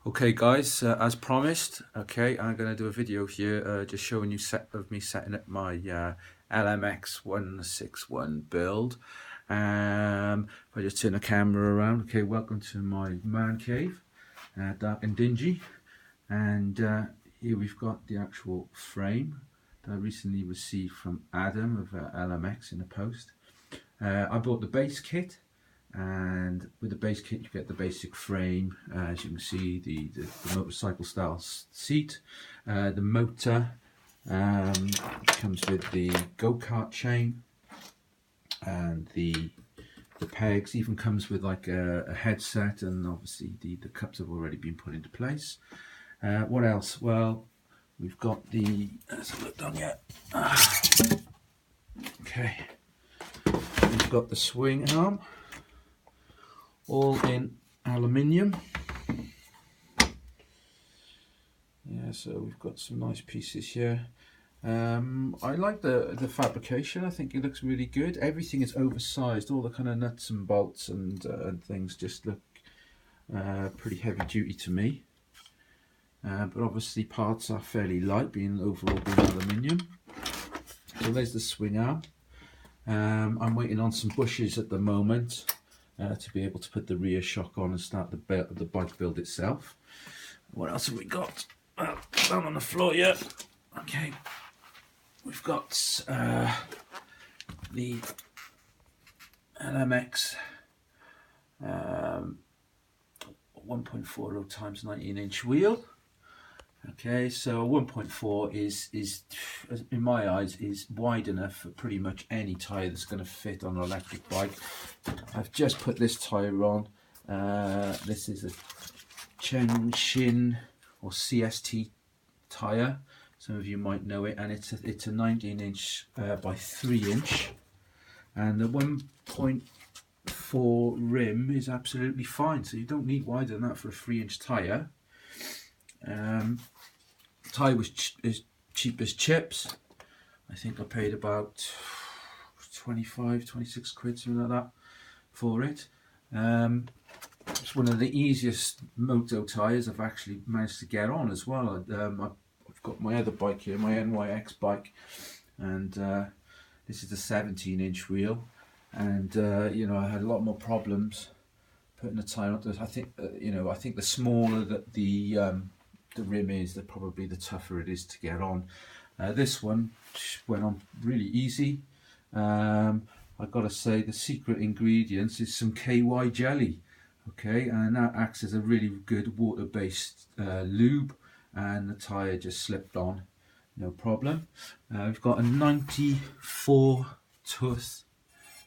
Okay guys, as promised, okay, I'm going to do a video here just showing you me setting up my LMX161 build. If I just turn the camera around, okay, welcome to my man cave, dark and dingy, and here we've got the actual frame that I recently received from Adam of LMX in the post. I bought the base kit, and with the base kit you get the basic frame, as you can see, the motorcycle style seat, the motor, comes with the go-kart chain, and the pegs, even comes with like a headset, and obviously the cups have already been put into place. What else? Well, we've got the, let's have a look down yet. Okay, we've got the swing arm, all in aluminium. Yeah, so we've got some nice pieces here. I like the fabrication. I think it looks really good. Everything is oversized. All the kind of nuts and bolts and things just look pretty heavy duty to me. But obviously parts are fairly light, overall being aluminium. So there's the swing arm. I'm waiting on some bushes at the moment to be able to put the rear shock on and start the bike build itself. What else have we got? Down on the floor, yeah. Okay, we've got the LMX 1.40 times 19-inch wheel. Okay, so 1.4 is in my eyes is wide enough for pretty much any tyre that's going to fit on an electric bike. I've just put this tyre on. This is a Shin or CST tyre. Some of you might know it, and it's a 19-inch by 3-inch, and the 1.4 rim is absolutely fine. So you don't need wider than that for a 3-inch tyre. Tyre was as cheap as chips. I think I paid about 26 quid, something like that, for it. It's one of the easiest moto tyres I've actually managed to get on as well. I've got my other bike here, my NYX bike, and this is a 17-inch wheel, and you know, I had a lot more problems putting the tyre on. I think you know, I think the smaller that the rim is, probably the tougher it is to get on. This one went on really easy. I've got to say the secret ingredients is some KY jelly, okay, and that acts as a really good water-based lube, and the tyre just slipped on, no problem. We've got a 94 tooth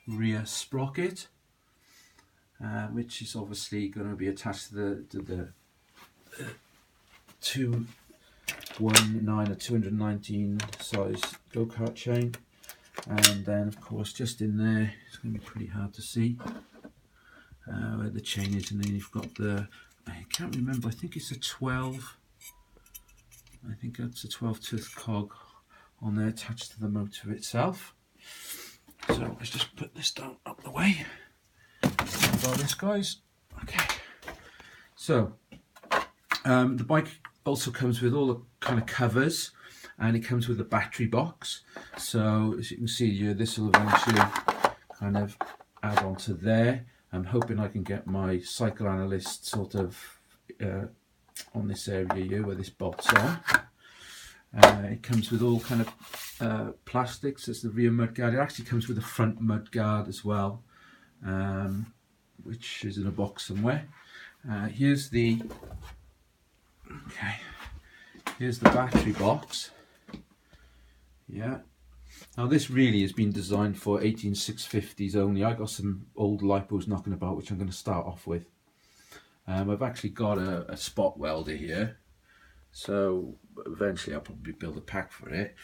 rear sprocket, which is obviously going to be attached to the 219 or 219 size go-kart chain, and then of course just in there, it's going to be pretty hard to see where the chain is, and then you've got the, I can't remember, I think it's a 12, I think that's a 12 tooth cog on there attached to the motor itself. So let's just put this down up the way. Got this, guys. Okay, so the bike also comes with all the kind of covers, and it comes with a battery box. So as you can see here, this will eventually kind of add on to there. I'm hoping I can get my cycle analyst sort of on this area here where this bolts on. It comes with all kind of plastics. There's the rear mud guard. It actually comes with a front mud guard as well, which is in a box somewhere. Here's the battery box. Yeah. Now this really has been designed for 18650s only. I got some old lipos knocking about, which I'm going to start off with. I've actually got a spot welder here, so eventually I'll probably build a pack for it.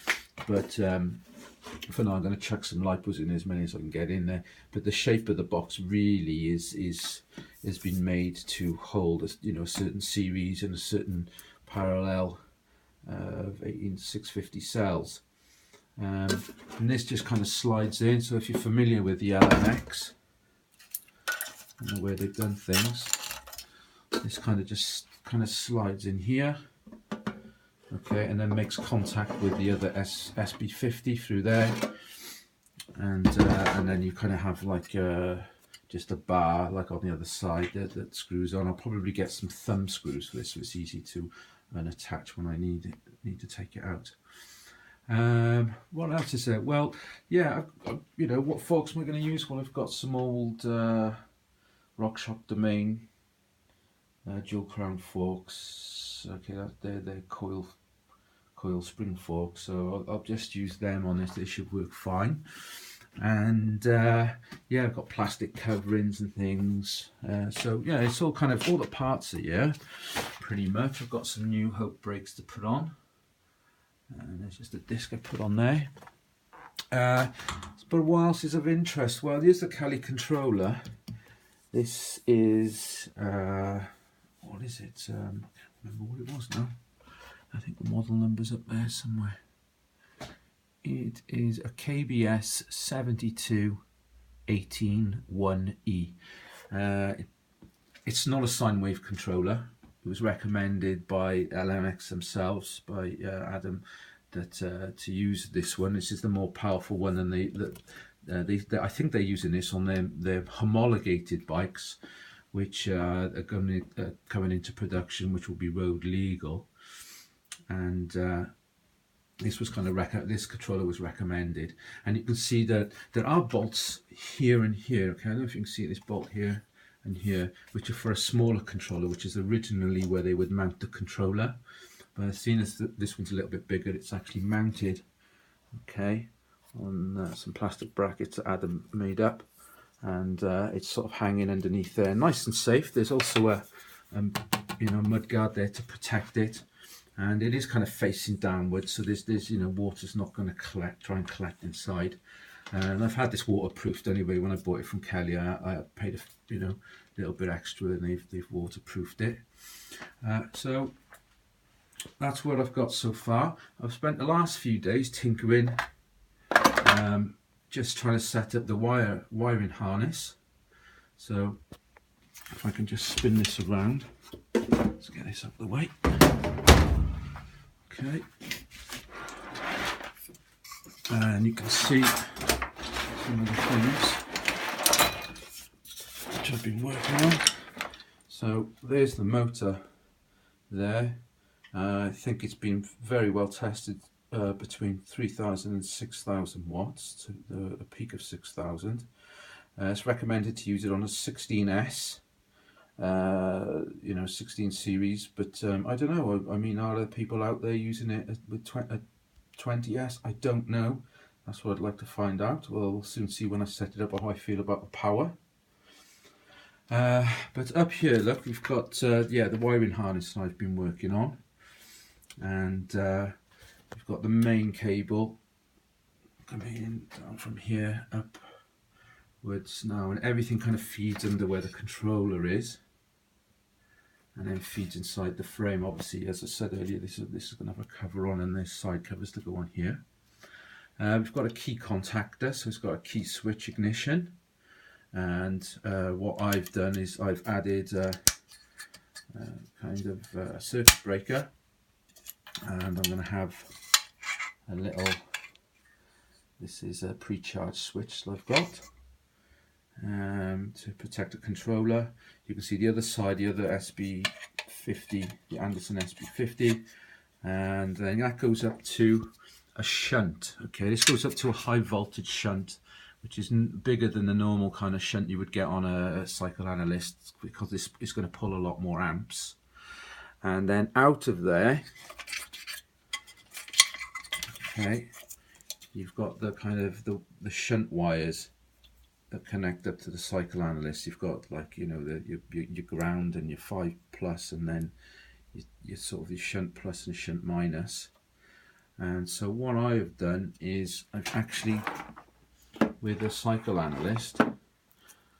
But for now I'm going to chuck some lipos in, as many as I can get in there. But the shape of the box really has been made to hold a certain series and a certain parallel of 18650 cells. And this just kind of slides in. So if you're familiar with the LMX and the way they've done things, this kind of slides in here, okay, and then makes contact with the other SB50 through there, and then you kind of have like just a bar like on the other side that screws on. I'll probably get some thumb screws for this so it's easy to unattach when I need to take it out. What else is there? Well, yeah, you know, what forks am I going to use? Well, I've got some old RockShox Domain dual crown forks. Okay, they're coil spring forks, so I'll just use them on this. They should work fine. And yeah, I've got plastic coverings and things. So yeah, it's all kind of, all the parts are here, pretty much. I've got some new Hope brakes to put on. And there's just a disc I put on there. But what else is of interest? Well, here's the Cali controller. This is, what is it? I can't remember what it was now. I think the model number's up there somewhere. It is a KBS 72181E. It's not a sine wave controller. It was recommended by LMX themselves, by Adam, that to use this one. This is the more powerful one, and I think they're using this on their homologated bikes, which are coming into production, which will be road legal. And this was kind of this controller was recommended, and you can see that there are bolts here and here. Okay, I don't know if you can see this bolt here and here, which are for a smaller controller, which is originally where they would mount the controller. But seeing as this one's a little bit bigger, it's actually mounted, okay, on some plastic brackets that Adam made up, and it's sort of hanging underneath there, nice and safe. There's also a mud guard there to protect it, and it is kind of facing downwards, so there's water's not going to try and collect inside. And I've had this waterproofed anyway. When I bought it from Kelly, I paid a little bit extra, and they've waterproofed it. So that's what I've got so far. I've spent the last few days tinkering, just trying to set up the wiring harness. So if I can just spin this around, let's get this out of the way. Okay, and you can see some of the things which I've been working on. So there's the motor there. I think it's been very well tested between 3,000 and 6,000 watts to a peak of 6,000. It's recommended to use it on a 16S, 16 series, but I don't know. I mean, are there people out there using it with 20S? I don't know. That's what I'd like to find out. Well, we'll soon see when I set it up how I feel about the power. But up here, look, we've got the wiring harness I've been working on, and we've got the main cable coming in down from here upwards now, and everything kind of feeds under where the controller is, and then feeds inside the frame. Obviously, as I said earlier, this is going to have a cover on, and there's side covers to go on here. We've got a key contactor, so it's got a key switch ignition. And what I've done is I've added kind of a circuit breaker, and I'm going to have a little, this is a pre-charged switch that I've got to protect the controller. You can see the other side, the other SB50, the Anderson SB50, and then that goes up to a shunt. Okay, this goes up to a high voltage shunt, which is bigger than the normal kind of shunt you would get on a cycle analyst, because this is going to pull a lot more amps. And then out of there, okay, you've got the kind of the shunt wires that connect up to the cycle analyst. You've got, like, your ground and your 5+, and then your sort of your shunt plus and shunt minus. And so what I have done is I've actually, with a cycle analyst,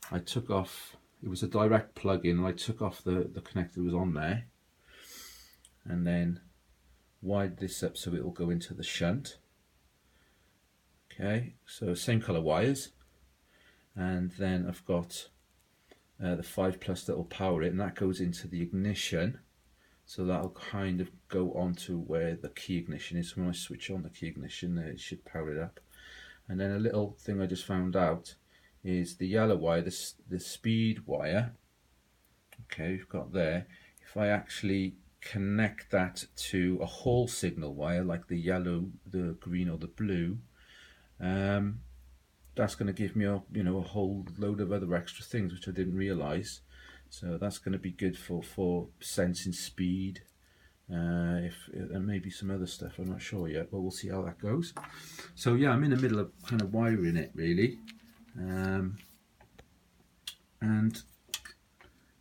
I took off, it was a direct plug-in, and I took off the connector that was on there, and then wired this up so it will go into the shunt. Okay, so same color wires, and then I've got the 5+ that will power it, and that goes into the ignition. So that'll kind of go on to where the key ignition is. So when I switch on the key ignition, it should power it up. And then a little thing I just found out is the yellow wire, the speed wire. Okay, we've got there. If I actually connect that to a hall signal wire, like the yellow, the green, or the blue, that's going to give me a whole load of other extra things which I didn't realize. So that's going to be good for sensing speed, and maybe some other stuff. I'm not sure yet, but we'll see how that goes. So yeah, I'm in the middle of kind of wiring it really, and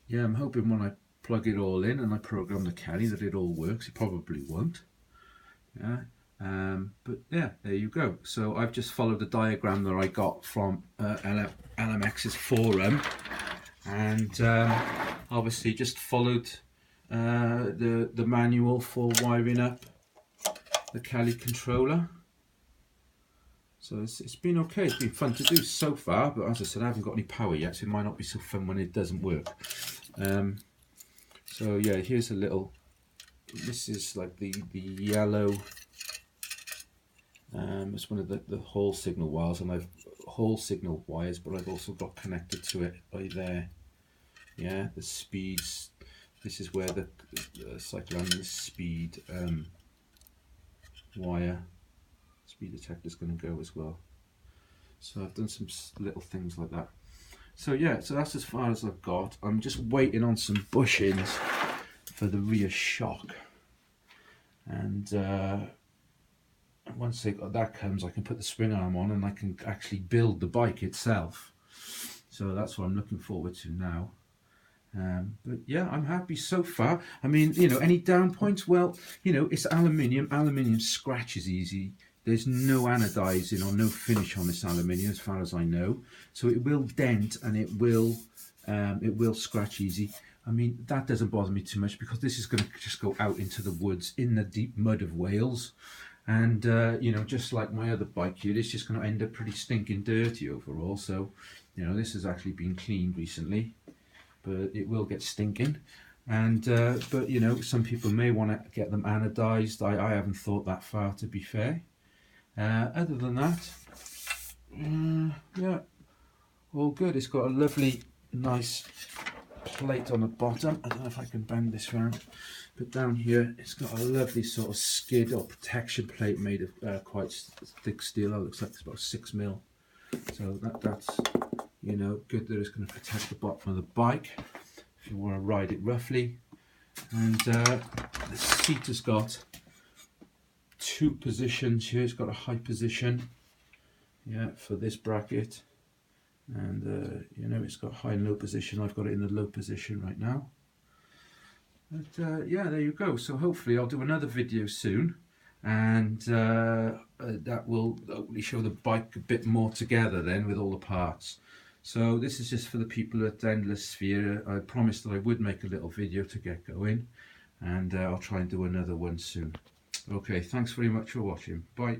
yeah, I'm hoping when I plug it all in and I program the Kelly that it all works. It probably won't. Yeah. But yeah, there you go. So I've just followed the diagram that I got from LMX's forum, and obviously just followed the manual for wiring up the Kelly controller. So it's been okay. It's been fun to do so far, but as I said, I haven't got any power yet, so it might not be so fun when it doesn't work. So yeah, here's a little. This is like the yellow. It's one of the hall signal wires, and I've hall signal wires, but I've also got connected to it by there. Yeah, the speeds. This is where the cycle and the speed wire, speed detector is going to go as well. So I've done some little things like that. So yeah, so that's as far as I've got. I'm just waiting on some bushings for the rear shock, and once that comes, I can put the spring arm on and I can actually build the bike itself. So that's what I'm looking forward to now. But yeah, I'm happy so far. I mean, any down points? Well, it's aluminium. Aluminium scratches easy. There's no anodizing or no finish on this aluminium as far as I know. So it will dent and it will scratch easy. I mean, that doesn't bother me too much because this is going to just go out into the woods in the deep mud of Wales. And, just like my other bike here, it's just going to end up pretty stinking dirty overall. So, this has actually been cleaned recently, but it will get stinking. And, but, some people may want to get them anodized. I haven't thought that far, to be fair. Other than that, yeah, all good. It's got a lovely, nice plate on the bottom. I don't know if I can bend this round. But down here, it's got a lovely sort of skid or protection plate made of quite thick steel. It looks like it's about 6mm. So that's good that it's going to protect the bottom of the bike if you want to ride it roughly. And the seat has got 2 positions here. It's got a high position, yeah, for this bracket, and it's got high and low position. I've got it in the low position right now. But yeah, there you go. So hopefully I'll do another video soon, and that will hopefully show the bike a bit more together then with all the parts. So this is just for the people at Endless Sphere. I promised that I would make a little video to get going, and I'll try and do another one soon. Okay, thanks very much for watching. Bye.